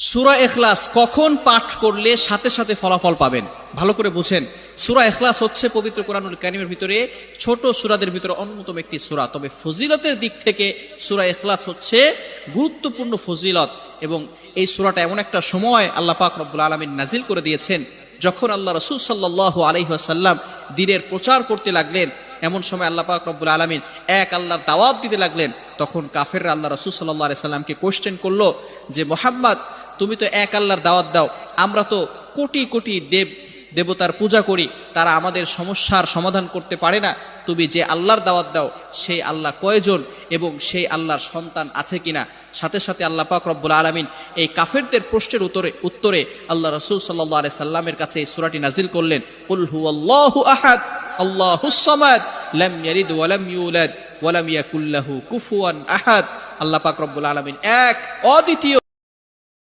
সূরা ইখলাস কখন পাঠ করলে সাথে সাথে ফলাফল পাবেন? ভালো করে বুঝেন। সূরা ইখলাস হচ্ছে পবিত্র কোরআনুল কারীমের ভিতরে ছোট সূরাদের ভিতরে অন্যতম একটি সূরা। তবে ফজিলতের দিক থেকে সূরা ইখলাস হচ্ছে গুরুত্বপূর্ণ ফজিলত, এবং এই সূরাটা এমন একটা সময় আল্লাহ পাক রব্বুল আলামিন নাজিল করে দিয়েছেন যখন আল্লাহ রাসূল সাল্লাল্লাহু আলাইহি ওয়াসাল্লাম দ্বীনের প্রচার করতে লাগলেন। এমন সময় আল্লাহ পাক রব্বুল আলামিন এক আল্লাহর দাওয়াত দিতে লাগলেন। তখন কাফেররা আল্লাহ রাসূল সাল্লাল্লাহু আলাইহি সাল্লামকে কোশ্চেন করলো যে, মুহাম্মদ, তুমি তো এক আল্লাহর দাওয়াত দাও, আমরা তো কোটি কোটি দেবতার পূজা করি, তারা আমাদের সমস্যার সমাধান করতে পারে না। তুমি যে আল্লাহর দাওয়াত দাও সেই আল্লাহ কয়জন এবং সেই আল্লাহর সন্তান আছে কিনা? সাথে সাথে আল্লাহ পাক রব্বুল আলামিন এই কাফেরদের প্রশ্নের উত্তরে আল্লাহ রাসূল সাল্লাল্লাহু আলাইহি সাল্লামের কাছে এই সূরাটি নাজিল করলেন, কুল হুয়াল্লাহু আহাদ আল্লাহুস সামাদ লাম ইয়ালিদ ওয়া লাম ইউলাদ ওয়া লাম ইয়াকুল লাহু কুফুয়ান আহাদ। আল্লাহ পাক রব্বুল আলামিন এক, অদ্বিতীয়।